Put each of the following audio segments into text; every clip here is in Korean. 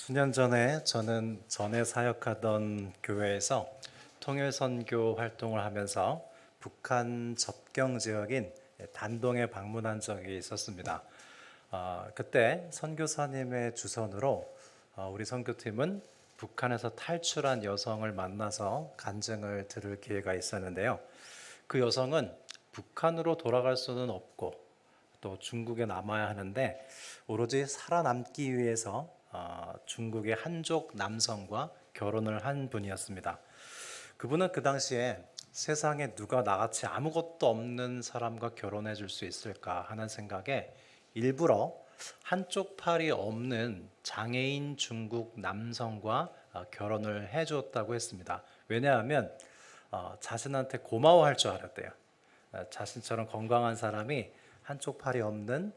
수년 전에 저는 전에 사역하던 교회에서 통일 선교 활동을 하면서 북한 접경 지역인 단동에 방문한 적이 있었습니다. 그때 선교사님의 주선으로 우리 선교팀은 북한에서 탈출한 여성을 만나서 간증을 들을 기회가 있었는데요. 그 여성은 북한으로 돌아갈 수는 없고 또 중국에 남아야 하는데 오로지 살아남기 위해서 중국의 한족 남성과 결혼을 한 분이었습니다. 그분은 그 당시에 세상에 누가 나같이 아무것도 없는 사람과 결혼해 줄 수 있을까 하는 생각에 일부러 한쪽 팔이 없는 장애인 중국 남성과 결혼을 해 주었다고 했습니다. 왜냐하면 자신한테 고마워할 줄 알았대요. 자신처럼 건강한 사람이 한쪽 팔이 없는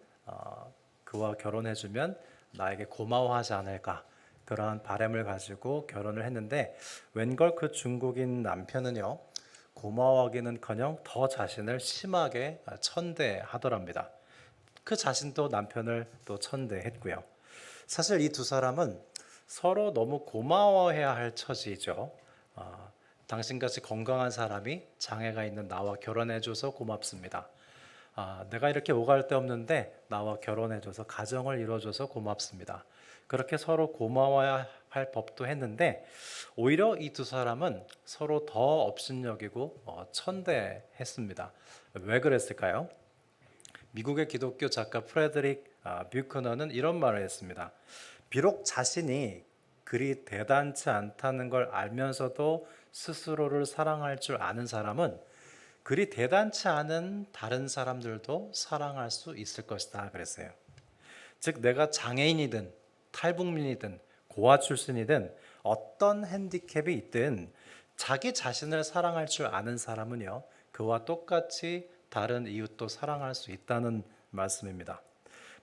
그와 결혼해주면 나에게 고마워하지 않을까, 그러한 바람을 가지고 결혼을 했는데 웬걸 그 중국인 남편은요, 고마워하기는커녕 더 자신을 심하게 천대하더랍니다. 그 자신도 남편을 또 천대했고요. 사실 이 두 사람은 서로 너무 고마워해야 할 처지죠. 당신같이 건강한 사람이 장애가 있는 나와 결혼해줘서 고맙습니다. 내가 이렇게 오갈 데 없는데 나와 결혼해줘서 가정을 이뤄줘서 고맙습니다. 그렇게 서로 고마워야 할 법도 했는데 오히려 이 두 사람은 서로 더 업신여기고 천대했습니다. 왜 그랬을까요? 미국의 기독교 작가 프레드릭 뷰커너는 이런 말을 했습니다. 비록 자신이 그리 대단치 않다는 걸 알면서도 스스로를 사랑할 줄 아는 사람은 그리 대단치 않은 다른 사람들도 사랑할 수 있을 것이다 그랬어요. 즉 내가 장애인이든 탈북민이든 고아 출신이든 어떤 핸디캡이 있든 자기 자신을 사랑할 줄 아는 사람은요, 그와 똑같이 다른 이웃도 사랑할 수 있다는 말씀입니다.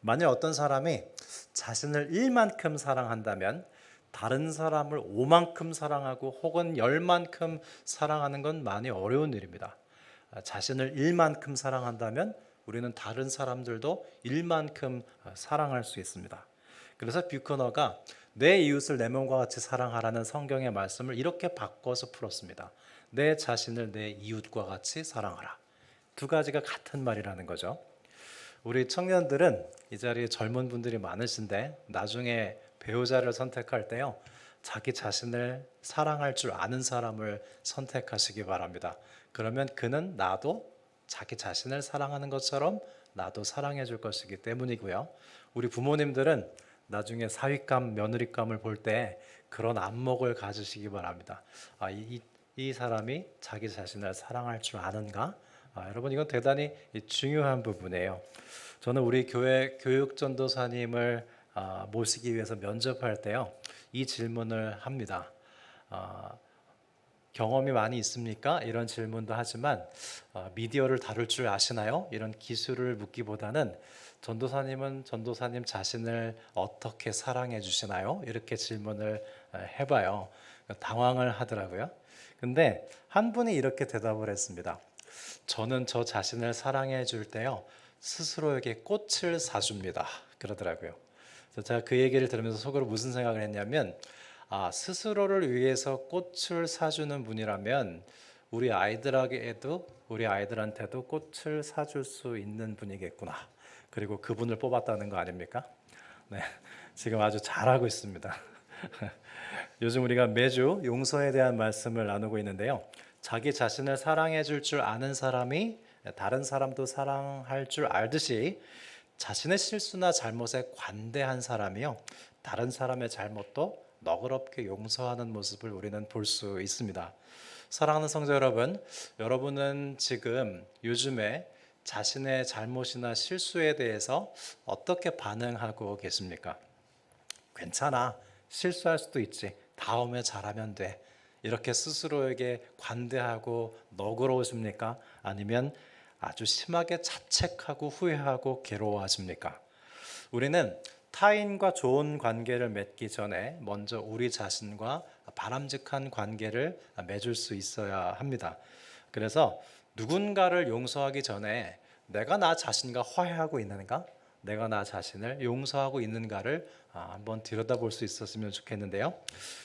만약 어떤 사람이 자신을 1만큼 사랑한다면 다른 사람을 5만큼 사랑하고 혹은 10만큼 사랑하는 건 많이 어려운 일입니다. 자신을 1만큼 사랑한다면 우리는 다른 사람들도 1만큼 사랑할 수 있습니다. 그래서 뷰커너가 내 이웃을 내 몸과 같이 사랑하라는 성경의 말씀을 이렇게 바꿔서 풀었습니다. 내 자신을 내 이웃과 같이 사랑하라. 두 가지가 같은 말이라는 거죠. 우리 청년들은 이 자리에 젊은 분들이 많으신데 나중에 배우자를 선택할 때요, 자기 자신을 사랑할 줄 아는 사람을 선택하시기 바랍니다. 그러면 그는 나도 자기 자신을 사랑하는 것처럼 나도 사랑해 줄 것이기 때문이고요. 우리 부모님들은 나중에 사윗감, 며느리감을 볼 때 그런 안목을 가지시기 바랍니다. 이 사람이 자기 자신을 사랑할 줄 아는가? 여러분, 이건 대단히 중요한 부분이에요. 저는 우리 교회 교육전도사님을 모시기 위해서 면접할 때요, 이 질문을 합니다. 경험이 많이 있습니까? 이런 질문도 하지만 미디어를 다룰 줄 아시나요? 이런 기술을 묻기보다는 전도사님은 전도사님 자신을 어떻게 사랑해 주시나요? 이렇게 질문을 해봐요. 당황을 하더라고요. 근데 한 분이 이렇게 대답을 했습니다. 저는 저 자신을 사랑해 줄 때요, 스스로에게 꽃을 사줍니다. 그러더라고요. 그래서 제가 그 얘기를 들으면서 속으로 무슨 생각을 했냐면, 스스로를 위해서 꽃을 사주는 분이라면 우리 아이들한테도 꽃을 사줄 수 있는 분이겠구나. 그리고 그분을 뽑았다는 거 아닙니까? 네, 지금 아주 잘하고 있습니다. 요즘 우리가 매주 용서에 대한 말씀을 나누고 있는데요. 자기 자신을 사랑해 줄 아는 사람이 다른 사람도 사랑할 줄 알듯이 자신의 실수나 잘못에 관대한 사람이요, 다른 사람의 잘못도 너그럽게 용서하는 모습을 우리는 볼 수 있습니다. 사랑하는 성도 여러분, 여러분은 지금 요즘에 자신의 잘못이나 실수에 대해서 어떻게 반응하고 계십니까? 괜찮아, 실수할 수도 있지, 다음에 잘하면 돼, 이렇게 스스로에게 관대하고 너그러우십니까? 아니면 아주 심하게 자책하고 후회하고 괴로워하십니까? 우리는 타인과 좋은 관계를 맺기 전에 먼저 우리 자신과 바람직한 관계를 맺을 수 있어야 합니다. 그래서 누군가를 용서하기 전에 내가 나 자신과 화해하고 있는가? 내가 나 자신을 용서하고 있는가를 한번 들여다볼 수 있었으면 좋겠는데요.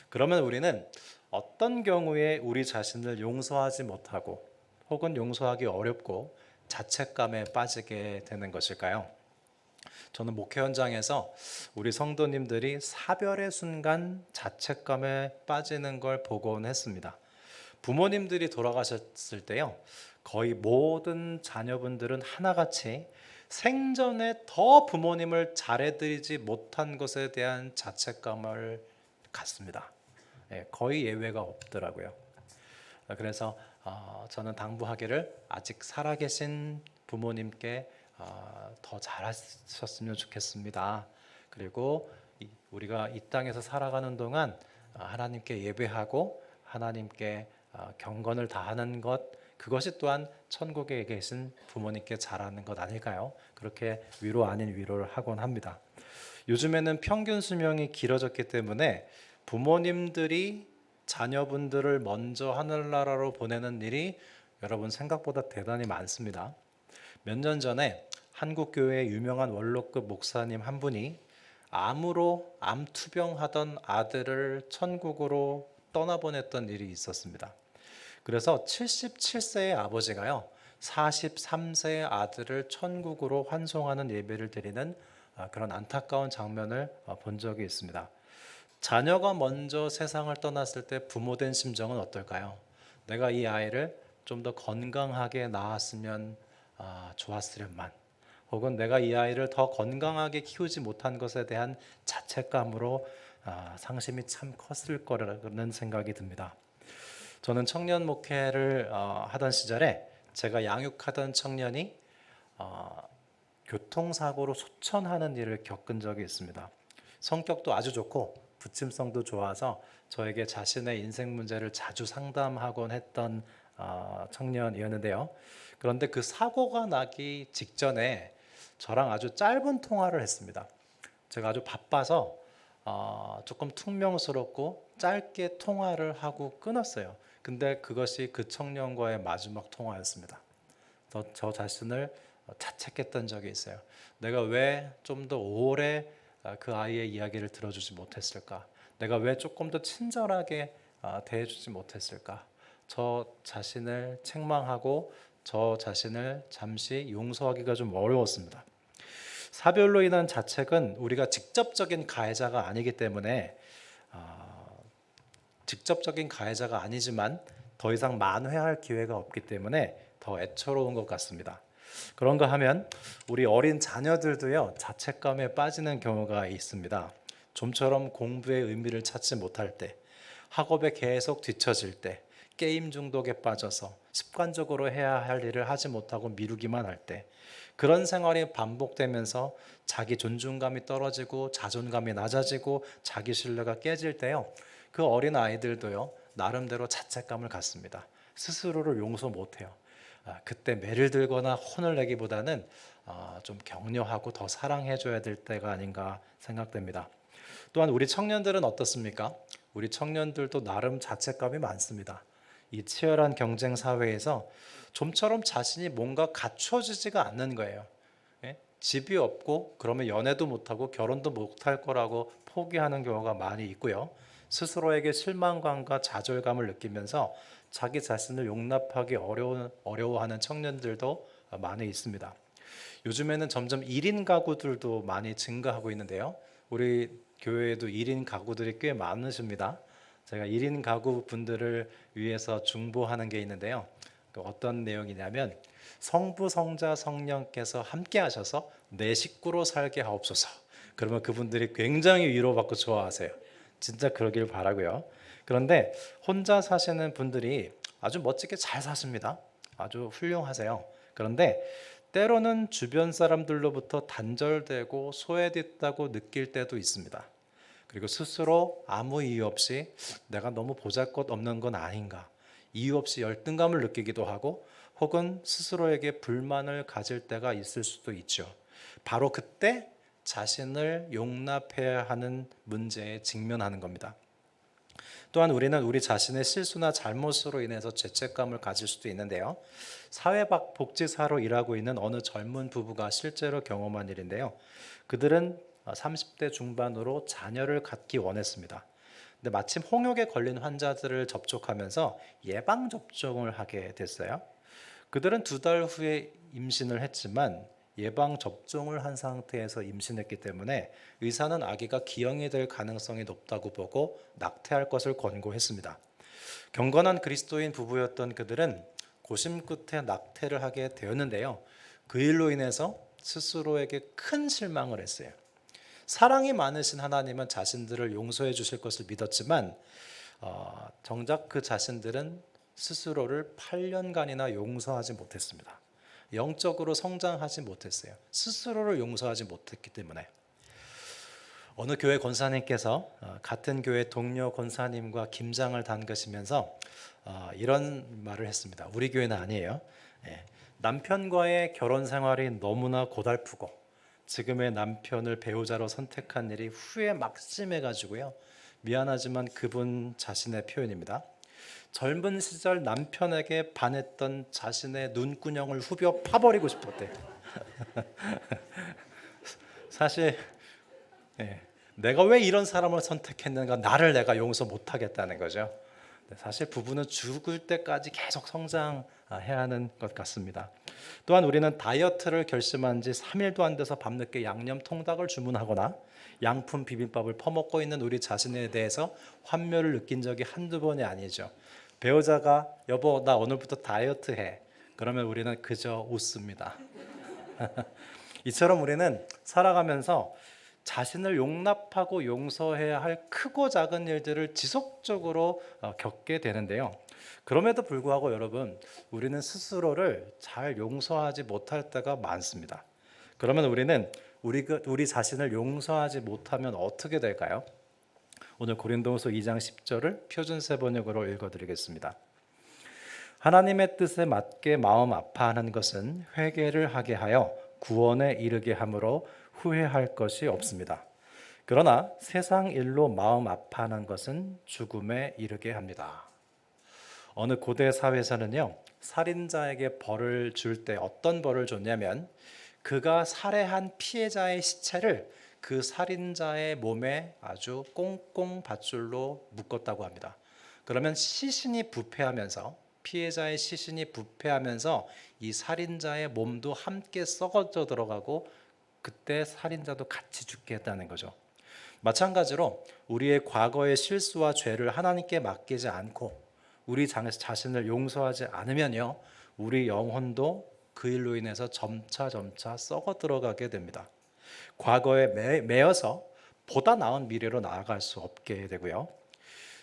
그러면 우리는 어떤 경우에 우리 자신을 용서하지 못하고 혹은 용서하기 어렵고 자책감에 빠지게 되는 것일까요? 저는 목회 현장에서 우리 성도님들이 사별의 순간 자책감에 빠지는 걸 보곤 했습니다. 부모님들이 돌아가셨을 때요, 거의 모든 자녀분들은 하나같이 생전에 더 부모님을 잘해드리지 못한 것에 대한 자책감을 갖습니다. 거의 예외가 없더라고요. 그래서 저는 당부하기를 아직 살아계신 부모님께 더 잘하셨으면 좋겠습니다. 그리고 우리가 이 땅에서 살아가는 동안 하나님께 예배하고 하나님께 경건을 다하는 것, 그것이 또한 천국에 계신 부모님께 잘하는 것 아닐까요? 그렇게 위로 아닌 위로를 하곤 합니다. 요즘에는 평균 수명이 길어졌기 때문에 부모님들이 자녀분들을 먼저 하늘나라로 보내는 일이 여러분 생각보다 대단히 많습니다. 몇 년 전에 한국 교회의 유명한 원로급 목사님 한 분이 암으로 암투병하던 아들을 천국으로 떠나보냈던 일이 있었습니다. 그래서 77세의 아버지가요, 43세의 아들을 천국으로 환송하는 예배를 드리는 그런 안타까운 장면을 본 적이 있습니다. 자녀가 먼저 세상을 떠났을 때 부모된 심정은 어떨까요? 내가 이 아이를 좀 더 건강하게 낳았으면 좋았으련만, 혹은 내가 이 아이를 더 건강하게 키우지 못한 것에 대한 자책감으로 상심이 참 컸을 거라는 생각이 듭니다. 저는 청년 목회를 하던 시절에 제가 양육하던 청년이 교통사고로 소천하는 일을 겪은 적이 있습니다. 성격도 아주 좋고 부침성도 좋아서 저에게 자신의 인생 문제를 자주 상담하곤 했던 청년이었는데요. 그런데 그 사고가 나기 직전에 저랑 아주 짧은 통화를 했습니다. 제가 아주 바빠서 조금 퉁명스럽고 짧게 통화를 하고 끊었어요. 근데 그것이 그 청년과의 마지막 통화였습니다. 저 자신을 자책했던 적이 있어요. 내가 왜 좀 더 오래 그 아이의 이야기를 들어주지 못했을까? 내가 왜 조금 더 친절하게 대해주지 못했을까? 저 자신을 책망하고 저 자신을 잠시 용서하기가 좀 어려웠습니다. 사별로 인한 자책은 우리가 직접적인 가해자가 아니기 때문에 직접적인 가해자가 아니지만 더 이상 만회할 기회가 없기 때문에 더 애처로운 것 같습니다. 그런가 하면 우리 어린 자녀들도요, 자책감에 빠지는 경우가 있습니다. 좀처럼 공부의 의미를 찾지 못할 때, 학업에 계속 뒤처질 때, 게임 중독에 빠져서 습관적으로 해야 할 일을 하지 못하고 미루기만 할 때, 그런 생활이 반복되면서 자기 존중감이 떨어지고 자존감이 낮아지고 자기 신뢰가 깨질 때요, 그 어린 아이들도요, 나름대로 자책감을 갖습니다. 스스로를 용서 못해요. 그때 매를 들거나 혼을 내기보다는 좀 격려하고 더 사랑해줘야 될 때가 아닌가 생각됩니다. 또한 우리 청년들은 어떻습니까? 우리 청년들도 나름 자책감이 많습니다. 이 치열한 경쟁 사회에서 좀처럼 자신이 뭔가 갖춰지지가 않는 거예요. 집이 없고 그러면 연애도 못하고 결혼도 못할 거라고 포기하는 경우가 많이 있고요. 스스로에게 실망감과 좌절감을 느끼면서 자기 자신을 용납하기 어려워하는 청년들도 많이 있습니다. 요즘에는 점점 1인 가구들도 많이 증가하고 있는데요. 우리 교회에도 1인 가구들이 꽤 많으십니다. 제가 1인 가구 분들을 위해서 중보하는 게 있는데요. 어떤 내용이냐면 성부, 성자, 성령께서 함께 하셔서 내 식구로 살게 하옵소서. 그러면 그분들이 굉장히 위로받고 좋아하세요. 진짜 그러길 바라고요. 그런데 혼자 사시는 분들이 아주 멋지게 잘 사십니다. 아주 훌륭하세요. 그런데 때로는 주변 사람들로부터 단절되고 소외됐다고 느낄 때도 있습니다. 그리고 스스로 아무 이유 없이 내가 너무 보잘것없는 건 아닌가, 이유 없이 열등감을 느끼기도 하고 혹은 스스로에게 불만을 가질 때가 있을 수도 있죠. 바로 그때 자신을 용납해야 하는 문제에 직면하는 겁니다. 또한 우리는 우리 자신의 실수나 잘못으로 인해서 죄책감을 가질 수도 있는데요. 사회복지사로 일하고 있는 어느 젊은 부부가 실제로 경험한 일인데요. 그들은 30대 중반으로 자녀를 갖기 원했습니다. 근데 마침 홍역에 걸린 환자들을 접촉하면서 예방 접종을 하게 됐어요. 그들은 2달 후에 임신을 했지만 예방 접종을 한 상태에서 임신했기 때문에 의사는 아기가 기형이 될 가능성이 높다고 보고 낙태할 것을 권고했습니다. 경건한 그리스도인 부부였던 그들은 고심 끝에 낙태를 하게 되었는데요. 그 일로 인해서 스스로에게 큰 실망을 했어요. 사랑이 많으신 하나님은 자신들을 용서해 주실 것을 믿었지만 정작 그 자신들은 스스로를 8년간이나 용서하지 못했습니다. 영적으로 성장하지 못했어요. 스스로를 용서하지 못했기 때문에. 어느 교회 권사님께서 같은 교회 동료 권사님과 김장을 담그시면서 이런 말을 했습니다. 우리 교회는 아니에요. 남편과의 결혼 생활이 너무나 고달프고 지금의 남편을 배우자로 선택한 일이 후회 막심해가지고요. 미안하지만 그분 자신의 표현입니다. 젊은 시절 남편에게 반했던 자신의 눈구녕을 후벼 파버리고 싶었대. 사실 내가 왜 이런 사람을 선택했는가, 나를 내가 용서 못하겠다는 거죠. 사실 부부는 죽을 때까지 계속 성장해야 하는 것 같습니다. 또한 우리는 다이어트를 결심한 지 3일도 안 돼서 밤늦게 양념 통닭을 주문하거나 양품 비빔밥을 퍼먹고 있는 우리 자신에 대해서 환멸을 느낀 적이 한두 번이 아니죠. 배우자가 여보 나 오늘부터 다이어트 해. 그러면 우리는 그저 웃습니다. 이처럼 우리는 살아가면서 자신을 용납하고 용서해야 할 크고 작은 일들을 지속적으로 겪게 되는데요. 그럼에도 불구하고 여러분, 우리는 스스로를 잘 용서하지 못할 때가 많습니다. 그러면 우리는 우리 자신을 용서하지 못하면 어떻게 될까요? 오늘 고린도후서 2장 10절을 표준세 번역으로 읽어드리겠습니다. 하나님의 뜻에 맞게 마음 아파하는 것은 회개를 하게 하여 구원에 이르게 함으로 후회할 것이 없습니다. 그러나 세상 일로 마음 아파하는 것은 죽음에 이르게 합니다. 어느 고대 사회에서는요, 살인자에게 벌을 줄 때 어떤 벌을 줬냐면 그가 살해한 피해자의 시체를 그 살인자의 몸에 아주 꽁꽁 밧줄로 묶었다고 합니다. 그러면 시신이 부패하면서 피해자의 시신이 부패하면서 이 살인자의 몸도 함께 썩어져 들어가고 그때 살인자도 같이 죽게 했다는 거죠. 마찬가지로 우리의 과거의 실수와 죄를 하나님께 맡기지 않고 우리 자신을 용서하지 않으면요, 우리 영혼도 그 일로 인해서 점차 썩어 들어가게 됩니다. 과거에 매여서 보다 나은 미래로 나아갈 수 없게 되고요.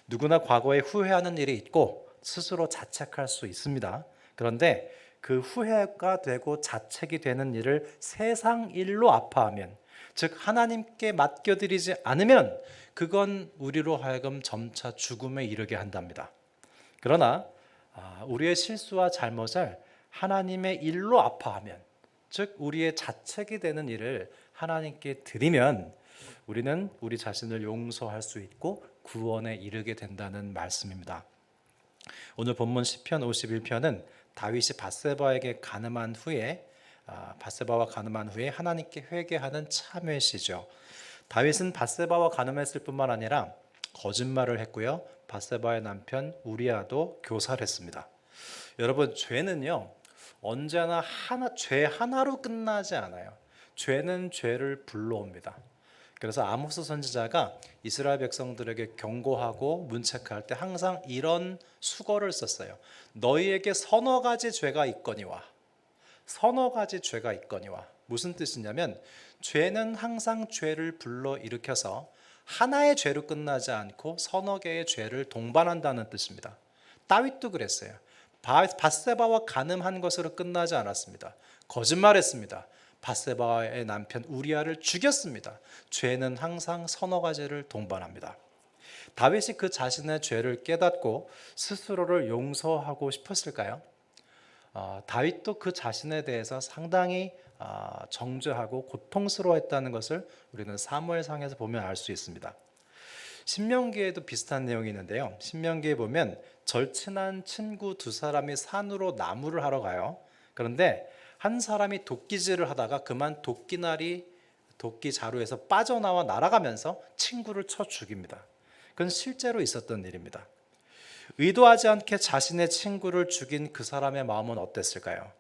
누구나 과거에 후회하는 일이 있고 스스로 자책할 수 있습니다. 그런데 그 후회가 되고 자책이 되는 일을 세상 일로 아파하면, 즉 하나님께 맡겨드리지 않으면 그건 우리로 하여금 점차 죽음에 이르게 한답니다. 그러나 우리의 실수와 잘못을 하나님의 일로 아파하면, 즉 우리의 자책이 되는 일을 하나님께 드리면 우리는 우리 자신을 용서할 수 있고 구원에 이르게 된다는 말씀입니다. 오늘 본문 시편 51편은 다윗이 밧세바와 간음한 후에 하나님께 회개하는 참회시죠. 다윗은 밧세바와 간음했을 뿐만 아니라 거짓말을 했고요. 밧세바의 남편 우리아도 교살했습니다. 여러분, 죄는요 언제나 죄 하나로 끝나지 않아요. 죄는 죄를 불러옵니다. 그래서 아모스 선지자가 이스라엘 백성들에게 경고하고 문책할 때 항상 이런 수거를 썼어요. 너희에게 서너 가지 죄가 있거니와. 서너 가지 죄가 있거니와. 무슨 뜻이냐면 죄는 항상 죄를 불러 일으켜서 하나의 죄로 끝나지 않고 서너 개의 죄를 동반한다는 뜻입니다. 다윗도 그랬어요. 밧세바와 간음한 것으로 끝나지 않았습니다. 거짓말했습니다. 밧세바의 남편 우리아를 죽였습니다. 죄는 항상 서너 가지를 동반합니다. 다윗이 그 자신의 죄를 깨닫고 스스로를 용서하고 싶었을까요? 다윗도 그 자신에 대해서 상당히 정죄하고 고통스러워했다는 것을 우리는 사무엘상에서 보면 알 수 있습니다. 신명기에도 비슷한 내용이 있는데요. 신명기에 보면 절친한 친구 2사람이 산으로 나무를 하러 가요. 그런데 한 사람이 도끼질을 하다가 그만 도끼날이 도끼 자루에서 빠져나와 날아가면서 친구를 쳐 죽입니다. 그건 실제로 있었던 일입니다. 의도하지 않게 자신의 친구를 죽인 그 사람의 마음은 어땠을까요?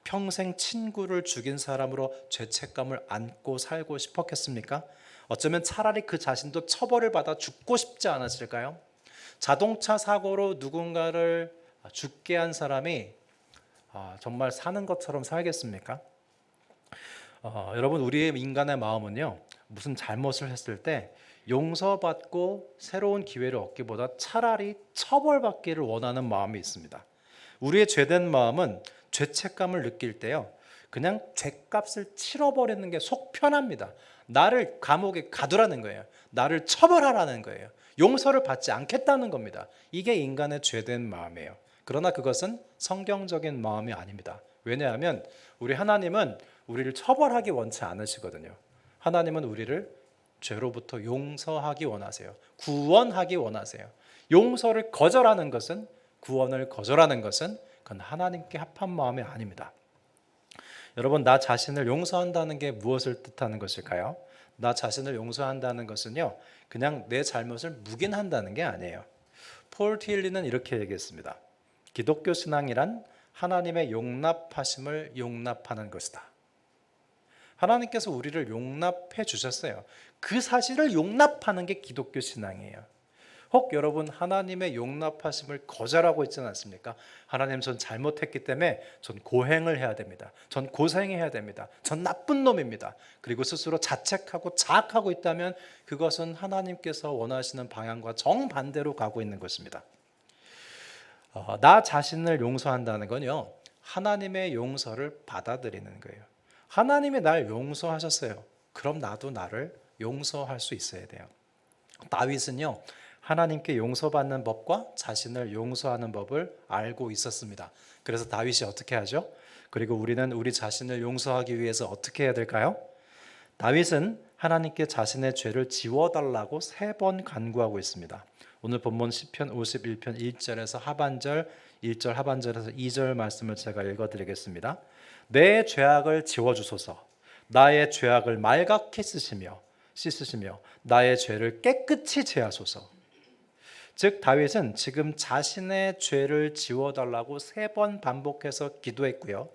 평생 친구를 죽인 사람으로 죄책감을 안고 살고 싶었겠습니까? 어쩌면 차라리 그 자신도 처벌을 받아 죽고 싶지 않았을까요? 자동차 사고로 누군가를 죽게 한 사람이 정말 사는 것처럼 살겠습니까? 여러분, 우리의 인간의 마음은요, 무슨 잘못을 했을 때 용서받고 새로운 기회를 얻기보다 차라리 처벌받기를 원하는 마음이 있습니다. 우리의 죄된 마음은 죄책감을 느낄 때요, 그냥 죄값을 치러버리는 게 속 편합니다. 나를 감옥에 가두라는 거예요. 나를 처벌하라는 거예요. 용서를 받지 않겠다는 겁니다. 이게 인간의 죄된 마음이에요. 그러나 그것은 성경적인 마음이 아닙니다. 왜냐하면 우리 하나님은 우리를 처벌하기 원치 않으시거든요. 하나님은 우리를 죄로부터 용서하기 원하세요. 구원하기 원하세요. 용서를 거절하는 것은, 구원을 거절하는 것은 그건 하나님께 합한 마음이 아닙니다. 여러분, 나 자신을 용서한다는 게 무엇을 뜻하는 것일까요? 나 자신을 용서한다는 것은요, 그냥 내 잘못을 묵인한다는 게 아니에요. 폴 티일리는 이렇게 얘기했습니다. 기독교 신앙이란 하나님의 용납하심을 용납하는 것이다. 하나님께서 우리를 용납해 주셨어요. 그 사실을 용납하는 게 기독교 신앙이에요. 혹 여러분, 하나님의 용납하심을 거절하고 있지는 않습니까? 하나님, 전 잘못했기 때문에 전 고행을 해야 됩니다. 전 고생해야 됩니다. 전 나쁜 놈입니다. 그리고 스스로 자책하고 자학하고 있다면 그것은 하나님께서 원하시는 방향과 정반대로 가고 있는 것입니다. 나 자신을 용서한다는 건요, 하나님의 용서를 받아들이는 거예요. 하나님이 날 용서하셨어요. 그럼 나도 나를 용서할 수 있어야 돼요. 다윗은요, 하나님께 용서받는 법과 자신을 용서하는 법을 알고 있었습니다. 그래서 다윗이 어떻게 하죠? 그리고 우리는 우리 자신을 용서하기 위해서 어떻게 해야 될까요? 다윗은 하나님께 자신의 죄를 지워달라고 3번 간구하고 있습니다. 오늘 본문 시편 51편 1절에서 하반절, 1절 하반절에서 2절 말씀을 제가 읽어드리겠습니다. 내 죄악을 지워주소서. 나의 죄악을 말갛게 씻으시며 나의 죄를 깨끗이 제하소서. 즉 다윗은 지금 자신의 죄를 지워달라고 3번 반복해서 기도했고요,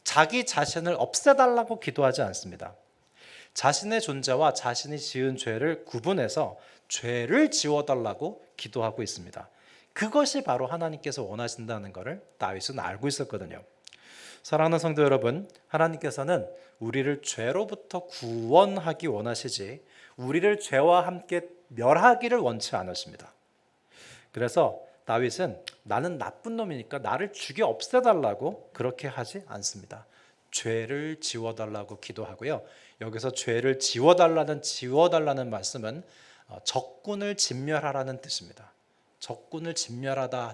자기 자신을 없애달라고 기도하지 않습니다. 자신의 존재와 자신이 지은 죄를 구분해서 죄를 지워달라고 기도하고 있습니다. 그것이 바로 하나님께서 원하신다는 것을 다윗은 알고 있었거든요. 사랑하는 성도 여러분, 하나님께서는 우리를 죄로부터 구원하기 원하시지 우리를 죄와 함께 멸하기를 원치 않으십니다. 그래서 다윗은 나는 나쁜 놈이니까 나를 죽여 없애달라고 그렇게 하지 않습니다. 죄를 지워달라고 기도하고요, 여기서 죄를 지워달라는 말씀은 적군을 진멸하라는 뜻입니다. 적군을 진멸하다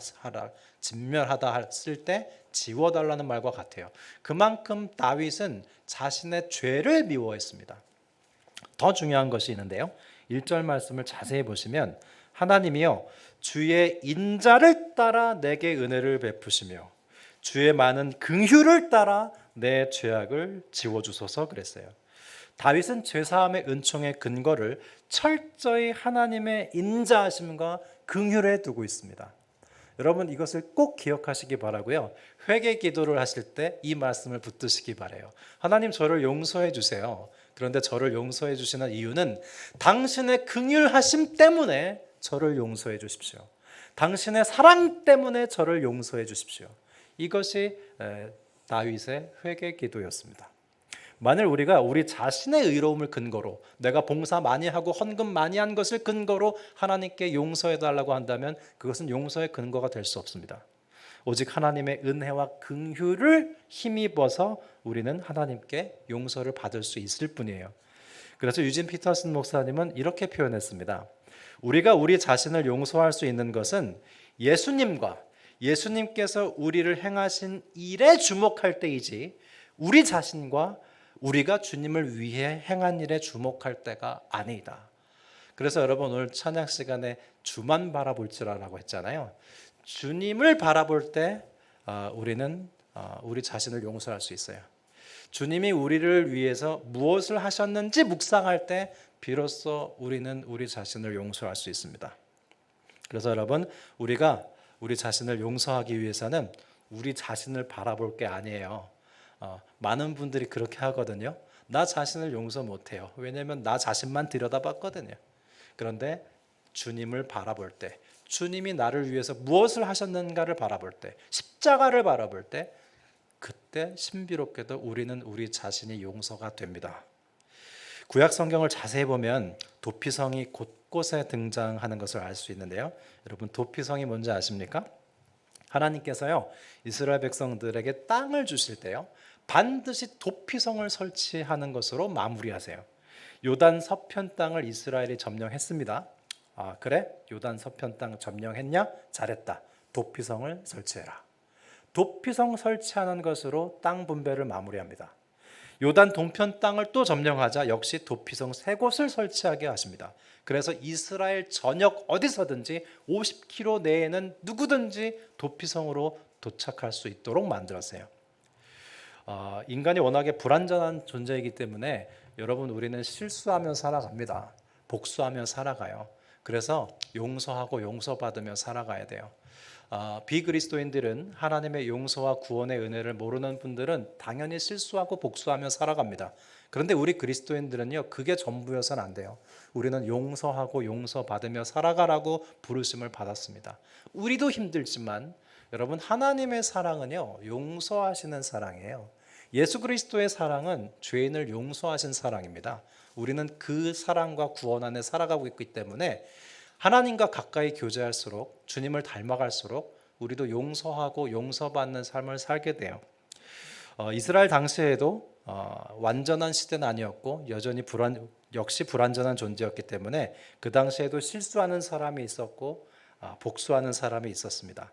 했을 때 지워달라는 말과 같아요. 그만큼 다윗은 자신의 죄를 미워했습니다. 더 중요한 것이 있는데요, 1절 말씀을 자세히 보시면 하나님이요, 주의 인자를 따라 내게 은혜를 베푸시며 주의 많은 긍휼을 따라 내 죄악을 지워주소서 그랬어요. 다윗은 죄사함의 은총의 근거를 철저히 하나님의 인자하심과 긍휼에 두고 있습니다. 여러분, 이것을 꼭 기억하시기 바라고요, 회개 기도를 하실 때 이 말씀을 붙드시기 바라요. 하나님, 저를 용서해 주세요. 그런데 저를 용서해 주시는 이유는 당신의 긍휼하심 때문에 저를 용서해 주십시오. 당신의 사랑 때문에 저를 용서해 주십시오. 이것이 다윗의 회개 기도였습니다. 만일 우리가 우리 자신의 의로움을 근거로, 내가 봉사 많이 하고 헌금 많이 한 것을 근거로 하나님께 용서해 달라고 한다면 그것은 용서의 근거가 될 수 없습니다. 오직 하나님의 은혜와 긍휼을 힘입어서 우리는 하나님께 용서를 받을 수 있을 뿐이에요. 그래서 유진 피터슨 목사님은 이렇게 표현했습니다. 우리가 우리 자신을 용서할 수 있는 것은 예수님께서 우리를 행하신 일에 주목할 때이지 우리 자신과 우리가 주님을 위해 행한 일에 주목할 때가 아니다. 그래서 여러분, 오늘 찬양 시간에 주만 바라볼지라라고 했잖아요. 주님을 바라볼 때 우리는 우리 자신을 용서할 수 있어요. 주님이 우리를 위해서 무엇을 하셨는지 묵상할 때 비로소 우리는 우리 자신을 용서할 수 있습니다. 그래서 여러분, 우리가 우리 자신을 용서하기 위해서는 우리 자신을 바라볼 게 아니에요. 많은 분들이 그렇게 하거든요. 나 자신을 용서 못해요. 왜냐하면 나 자신만 들여다봤거든요. 그런데 주님을 바라볼 때, 주님이 나를 위해서 무엇을 하셨는가를 바라볼 때, 십자가를 바라볼 때, 그때 신비롭게도 우리는 우리 자신이 용서가 됩니다. 구약 성경을 자세히 보면 도피성이 곳곳에 등장하는 것을 알 수 있는데요. 여러분, 도피성이 뭔지 아십니까? 하나님께서요, 이스라엘 백성들에게 땅을 주실 때요, 반드시 도피성을 설치하는 것으로 마무리하세요. 요단 서편 땅을 이스라엘이 점령했습니다. 그래? 요단 서편 땅 점령했냐? 잘했다. 도피성을 설치해라. 도피성 설치하는 것으로 땅 분배를 마무리합니다. 요단 동편 땅을 또 점령하자 역시 도피성 3곳을 설치하게 하십니다. 그래서 이스라엘 전역 어디서든지 50km 내에는 누구든지 도피성으로 도착할 수 있도록 만들었어요. 인간이 워낙에 불완전한 존재이기 때문에 여러분, 우리는 실수하며 살아갑니다. 복수하며 살아가요. 그래서 용서하고 용서받으며 살아가야 돼요. 비그리스도인들은 하나님의 용서와 구원의 은혜를 모르는 분들은 당연히 실수하고 복수하며 살아갑니다. 그런데 우리 그리스도인들은요, 그게 전부여서는 안 돼요. 우리는 용서하고 용서받으며 살아가라고 부르심을 받았습니다. 우리도 힘들지만 여러분, 하나님의 사랑은요, 용서하시는 사랑이에요. 예수 그리스도의 사랑은 죄인을 용서하신 사랑입니다. 우리는 그 사랑과 구원 안에 살아가고 있기 때문에 하나님과 가까이 교제할수록, 주님을 닮아갈수록 우리도 용서하고 용서받는 삶을 살게 돼요. 이스라엘 당시에도 완전한 시대는 아니었고 여전히 역시 불완전한 존재였기 때문에 그 당시에도 실수하는 사람이 있었고 복수하는 사람이 있었습니다.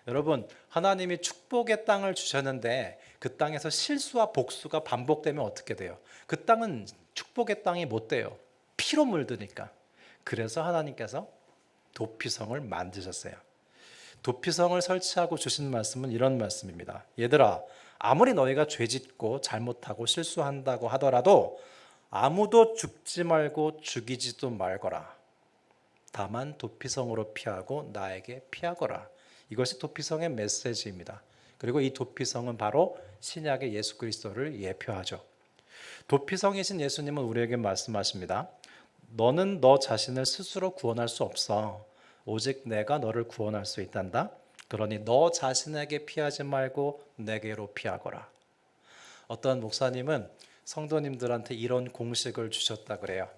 여러분, 하나님이 축복의 땅을 주셨는데 그 땅에서 실수와 복수가 반복되면 어떻게 돼요? 그 땅은 축복의 땅이 못 돼요. 피로 물드니까. 그래서 하나님께서 도피성을 만드셨어요. 도피성을 설치하고 주신 말씀은 이런 말씀입니다. 얘들아, 아무리 너희가 죄짓고 잘못하고 실수한다고 하더라도 아무도 죽지 말고 죽이지도 말거라. 다만 도피성으로 피하고 나에게 피하거라. 이것이 도피성의 메시지입니다. 그리고 이 도피성은 바로 신약의 예수 그리스도를 예표하죠. 도피성이신 예수님은 우리에게 말씀하십니다. 너는 너 자신을 스스로 구원할 수 없어. 오직 내가 너를 구원할 수 있단다. 그러니 너 자신에게 피하지 말고 내게로 피하거라. 어떤 목사님은 성도님들한테 이런 공식을 주셨다 그래요.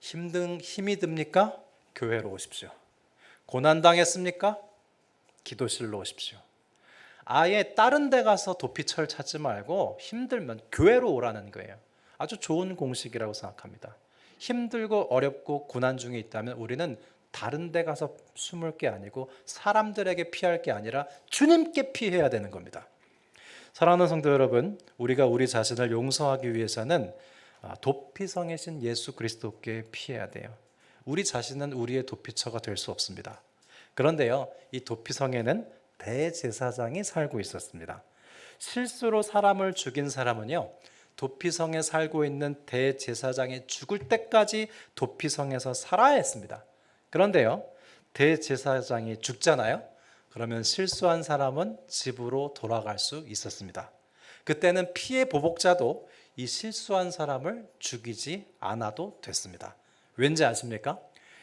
힘이 듭니까? 교회로 오십시오. 고난당했습니까? 기도실로 오십시오. 아예 다른 데 가서 도피처를 찾지 말고 힘들면 교회로 오라는 거예요. 아주 좋은 공식이라고 생각합니다. 힘들고 어렵고 고난 중에 있다면 우리는 다른 데 가서 숨을 게 아니고 사람들에게 피할 게 아니라 주님께 피해야 되는 겁니다. 사랑하는 성도 여러분, 우리가 우리 자신을 용서하기 위해서는 도피성이신 예수 그리스도께 피해야 돼요. 우리 자신은 우리의 도피처가 될 수 없습니다. 그런데요, 이 도피성에는 대제사장이 살고 있었습니다. 실수로 사람을 죽인 사람은요, 도피성에 살고 있는 대제사장이 죽을 때까지 도피성에서 살아야 했습니다. 그런데요, 대제사장이 죽잖아요. 그러면 실수한 사람은 집으로 돌아갈 수 있었습니다. 그때는 피해 보복자도 이 실수한 사람을 죽이지 않아도 됐습니다. 왠지 아십니까?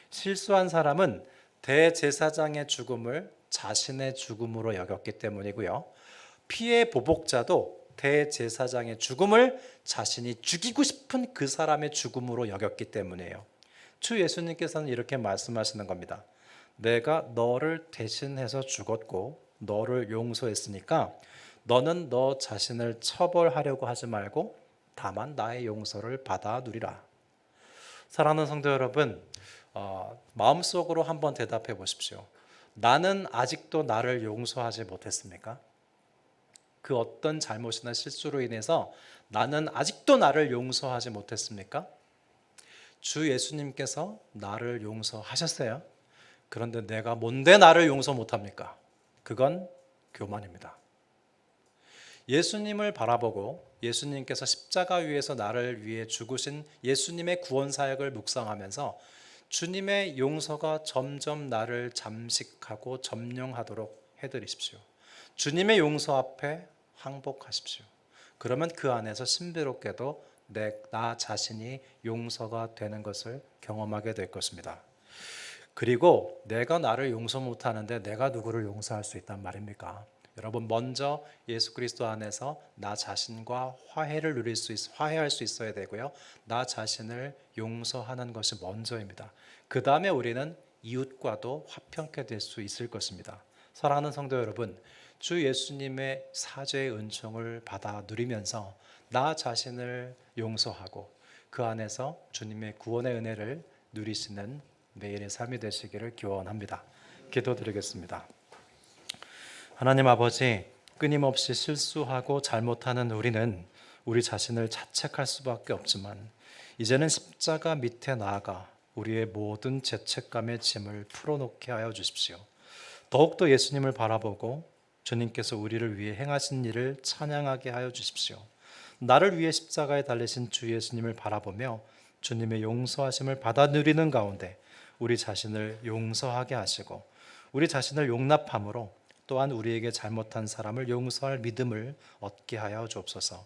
실수한 사람은 대제사장의 죽음을 자신의 죽음으로 여겼기 때문이고요. 피해 보복자도 대제사장의 죽음을 자신이 죽이고 싶은 그 사람의 죽음으로 여겼기 때문이에요. 주 예수님께서는 이렇게 말씀하시는 겁니다. 내가 너를 대신해서 죽었고 너를 용서했으니까 너는 너 자신을 처벌하려고 하지 말고 다만 나의 용서를 받아 누리라. 사랑하는 성도 여러분, 마음속으로 한번 대답해 보십시오. 나는 아직도 나를 용서하지 못했습니까? 그 어떤 잘못이나 실수로 인해서 나는 아직도 나를 용서하지 못했습니까? 주 예수님께서 나를 용서하셨어요. 그런데 내가 뭔데 나를 용서 못합니까? 그건 교만입니다. 예수님을 바라보고 예수님께서 십자가 위에서 나를 위해 죽으신 예수님의 구원 사역을 묵상하면서 주님의 용서가 점점 나를 잠식하고 점령하도록 해드리십시오. 주님의 용서 앞에 항복하십시오. 그러면 그 안에서 신비롭게도 나 자신이 용서가 되는 것을 경험하게 될 것입니다. 그리고 내가 나를 용서 못하는데 내가 누구를 용서할 수 있단 말입니까? 여러분, 먼저 예수 그리스도 안에서 나 자신과 화해할 수 있어야 되고요. 나 자신을 용서하는 것이 먼저입니다. 그 다음에 우리는 이웃과도 화평케 될 수 있을 것입니다. 사랑하는 성도 여러분, 주 예수님의 사죄의 은총을 받아 누리면서 나 자신을 용서하고 그 안에서 주님의 구원의 은혜를 누리시는 매일의 삶이 되시기를 기원합니다. 기도드리겠습니다. 하나님 아버지, 끊임없이 실수하고 잘못하는 우리는 우리 자신을 자책할 수밖에 없지만 이제는 십자가 밑에 나아가 우리의 모든 죄책감의 짐을 풀어놓게 하여 주십시오. 더욱더 예수님을 바라보고 주님께서 우리를 위해 행하신 일을 찬양하게 하여 주십시오. 나를 위해 십자가에 달리신 주 예수님을 바라보며 주님의 용서하심을 받아 누리는 가운데 우리 자신을 용서하게 하시고 우리 자신을 용납함으로 또한 우리에게 잘못한 사람을 용서할 믿음을 얻게 하여 주옵소서.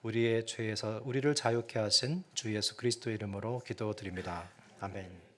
우리의 죄에서 우리를 자유케 하신 주 예수 그리스도 이름으로 기도드립니다. 아멘.